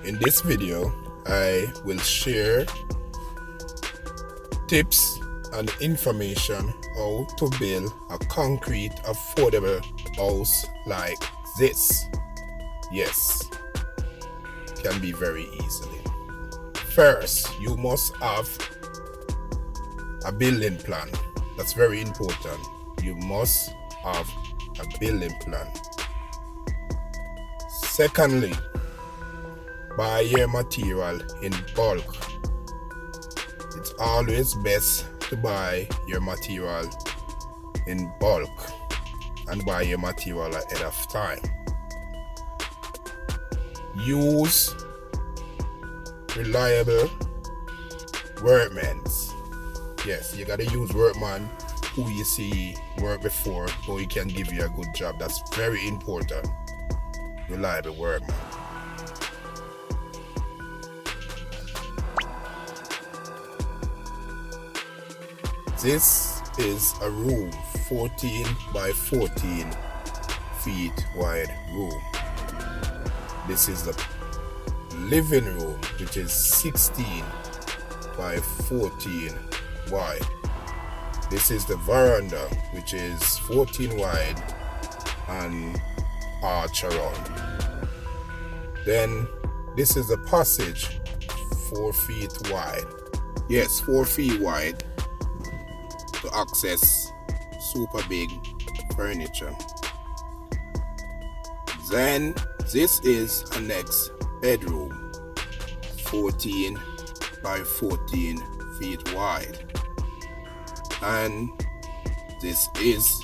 In this video, I will share tips and information how to build a concrete affordable house like this. Yes, can be very easily. First, you must have a building plan. That's very important. You must have a building plan. Secondly, buy your material in bulk. It's always best to buy your material in bulk and buy your material ahead of time. Use reliable workmen. Yes, you gotta use workmen who you see work before, who can give you a good job. That's very important. Reliable workmen. This is a room, 14 by 14 feet wide room. This is the living room, which is 16 by 14 wide. This is the veranda, which is 14 wide and arch around. Then this is the passage, 4 feet wide. Yes, 4 feet wide to access super big furniture. Then this is a next bedroom, 14 by 14 feet wide. And this is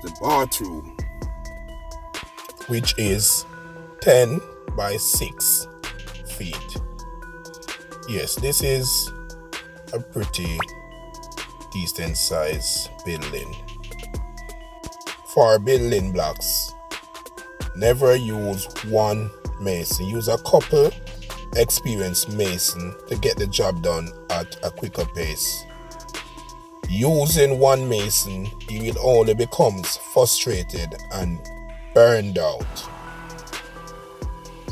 the bathroom, which is 10 by 6 feet. Yes, this is a pretty decent size building. For building blocks, never use one mason. Use a couple experienced mason to get the job done at a quicker pace. Using one mason, he will only becomes frustrated and burned out.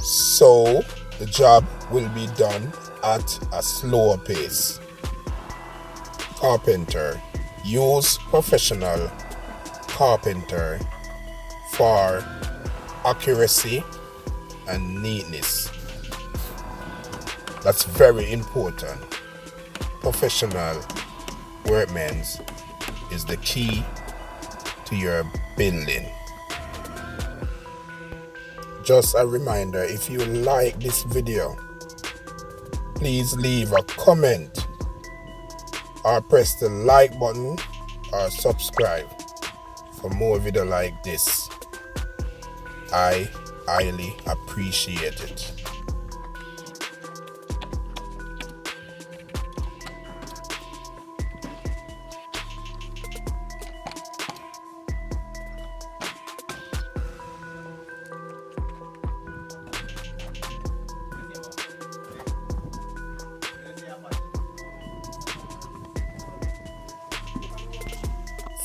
So the job will be done at a slower pace. Carpenter, use professional carpenter for accuracy and neatness. That's very important. Professional workmen is the key to your building. Just a reminder, if you like this video, please leave a comment or press the like button or subscribe for more video like this. I highly appreciate it.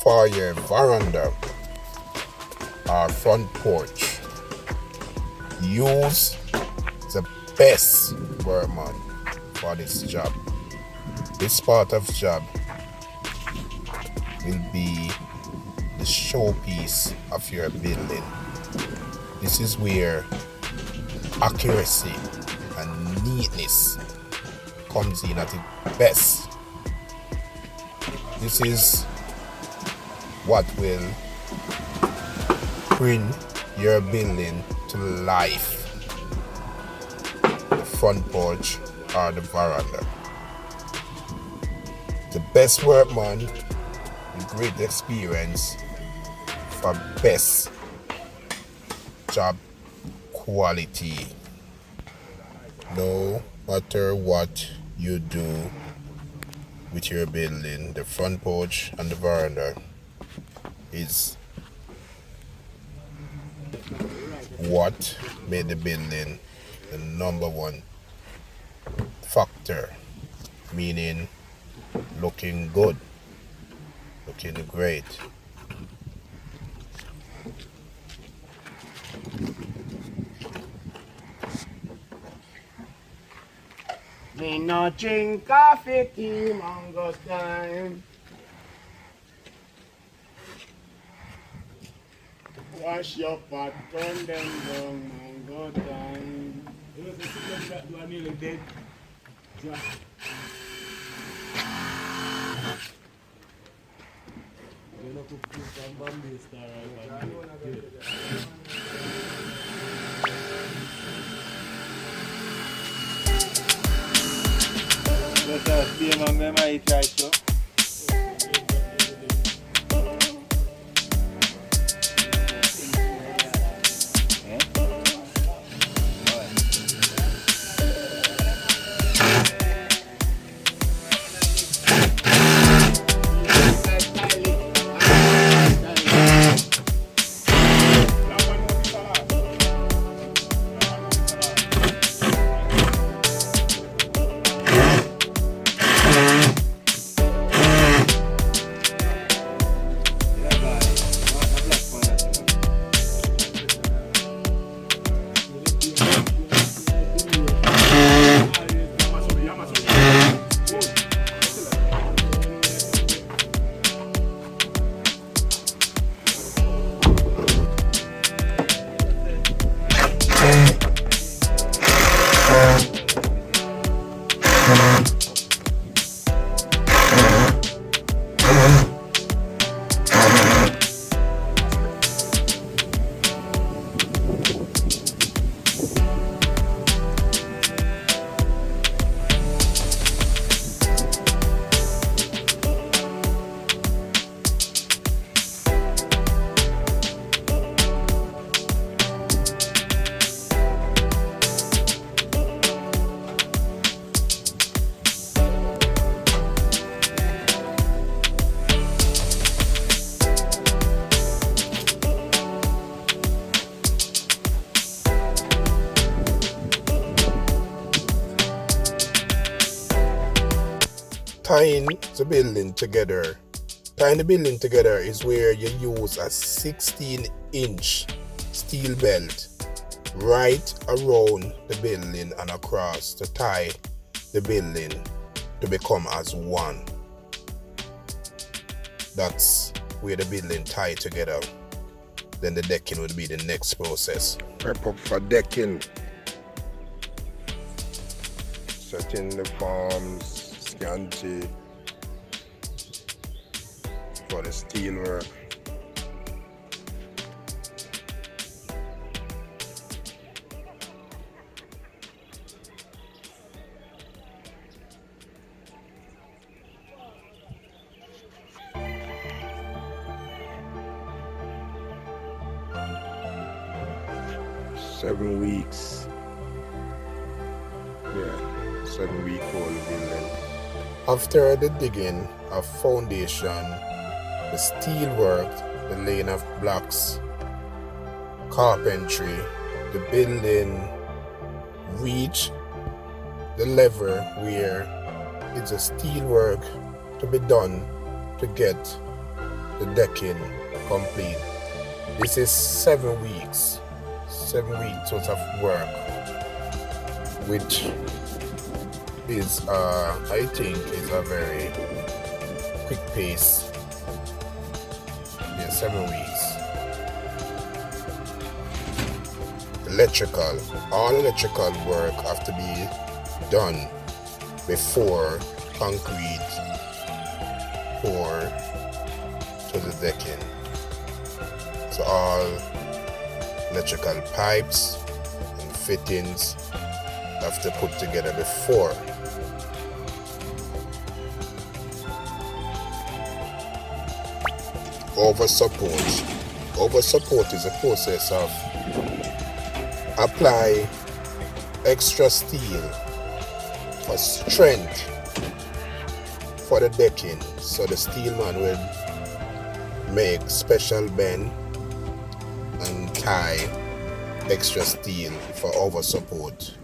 For your veranda or front porch, use the best workman for this job. This part of job will be the showpiece of your building. This is where accuracy and neatness comes in at its best. This is what will bring your building to life. The front porch or the veranda. The best workman with great experience for best job quality. No matter what you do with your building, the front porch and the veranda is what made the building the number one factor, meaning looking good, looking great. Me no drink coffee, tea, mango time. Wash your pot, turn them down, mango time. You know, the do I nearly dead? Yeah. You know, cook some Bombay star let us be among them, I try to. Tying the building together. Tying the building together is where you use a 16-inch steel belt right around the building and across to tie the building to become as one. That's where the building tie together. Then the decking would be the next process. Prep up for decking. Setting the forms. Scanty for the steel work. Seven weeks. Yeah, 7-week-old building. After the digging of foundation, the steel work, the laying of blocks, carpentry, the building reach the level where it's a steel work to be done to get the decking complete. This is 7 weeks. 7 weeks worth of work, which is I think is a very quick pace. Yeah, 7 weeks. Electrical. All electrical work have to be done before concrete pour to the decking. So all electrical pipes and fittings have to put together before. Over support. Over support is a process of apply extra steel for strength for the decking. So the steel man will make special bend and tie extra steel for over support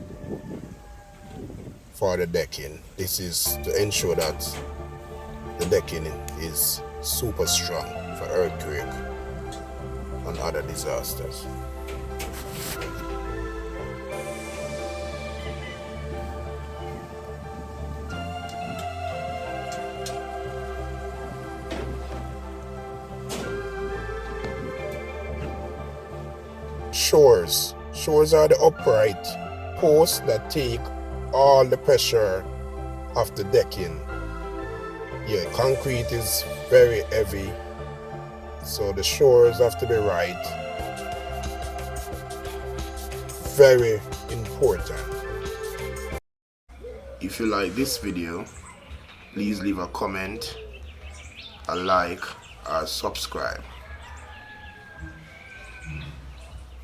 for the decking. This is to ensure that the decking is super strong for earthquake and other disasters. Shores. Shores are the upright posts that take all the pressure of the decking. Yeah, concrete is very heavy, so the shores have to be right. Very important. If you like this video, please leave a comment, a like, or subscribe.